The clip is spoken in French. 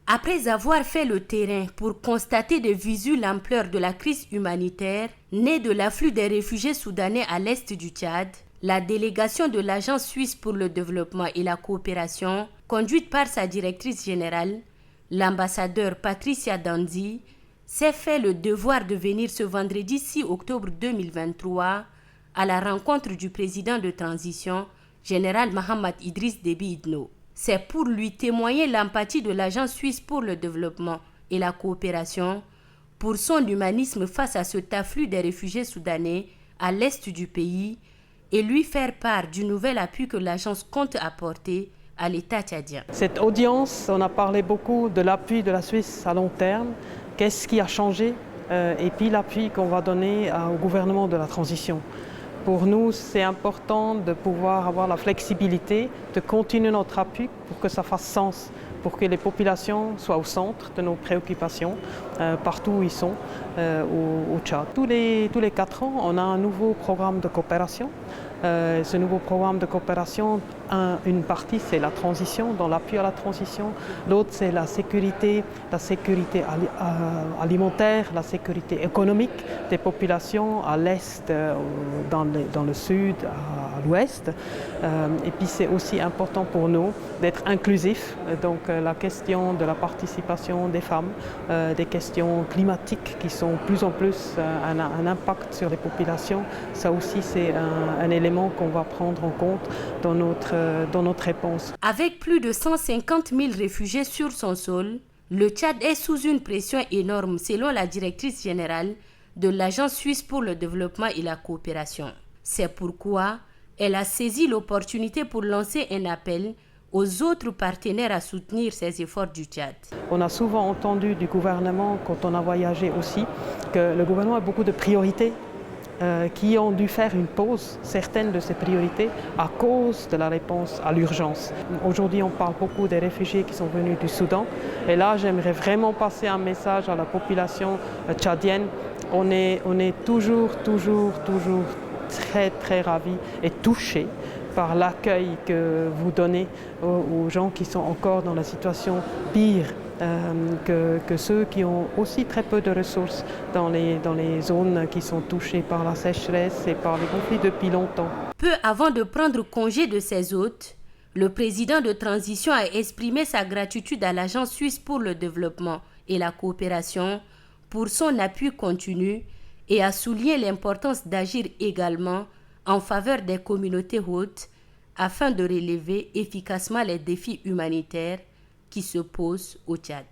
Après avoir fait le terrain pour constater de visu l'ampleur de la crise humanitaire née de l'afflux des réfugiés soudanais à l'est du Tchad, la délégation de l'Agence suisse pour le développement et la coopération, conduite par sa directrice générale, l'ambassadeur Patricia Danzi, s'est fait le devoir de venir ce vendredi 6 octobre 2023 à la rencontre du président de transition, général Mohamed Idriss Déby Itno. C'est pour lui témoigner l'empathie de l'Agence suisse pour le développement et la coopération pour son humanisme face à cet afflux des réfugiés soudanais à l'est du pays et lui faire part du nouvel appui que l'agence compte apporter à l'État tchadien. Cette audience, on a parlé beaucoup de l'appui de la Suisse à long terme, qu'est-ce qui a changé et puis l'appui qu'on va donner au gouvernement de la transition. Pour nous, c'est important de pouvoir avoir la flexibilité de continuer notre appui pour que ça fasse sens, pour que les populations soient au centre de nos préoccupations, partout où ils sont, au Tchad. Tous les 4 ans, on a un nouveau programme de coopération. Ce nouveau programme de coopération, une partie c'est la transition, dans l'appui à la transition, l'autre c'est la sécurité alimentaire, la sécurité économique des populations à l'est, dans le sud, à l'ouest. Et puis c'est aussi important pour nous d'être inclusifs, donc la question de la participation des femmes, des questions climatiques qui sont de plus en plus un impact sur les populations, ça aussi c'est un élément qu'on va prendre en compte dans notre réponse. Avec plus de 150 000 réfugiés sur son sol, le Tchad est sous une pression énorme selon la directrice générale de l'Agence suisse pour le développement et la coopération. C'est pourquoi elle a saisi l'opportunité pour lancer un appel aux autres partenaires à soutenir ces efforts du Tchad. On a souvent entendu du gouvernement, quand on a voyagé aussi, que le gouvernement a beaucoup de priorités qui ont dû faire une pause, certaines de ces priorités, à cause de la réponse à l'urgence. Aujourd'hui, on parle beaucoup des réfugiés qui sont venus du Soudan. Et là, j'aimerais vraiment passer un message à la population tchadienne. On est toujours très, très ravis et touchés par l'accueil que vous donnez aux gens qui sont encore dans la situation pire que ceux qui ont aussi très peu de ressources dans les zones qui sont touchées par la sécheresse et par les conflits depuis longtemps. Peu avant de prendre congé de ses hôtes, le président de transition a exprimé sa gratitude à l'Agence suisse pour le développement et la coopération pour son appui continu et a souligné l'importance d'agir également en faveur des communautés hôtes afin de relever efficacement les défis humanitaires qui se posent au Tchad.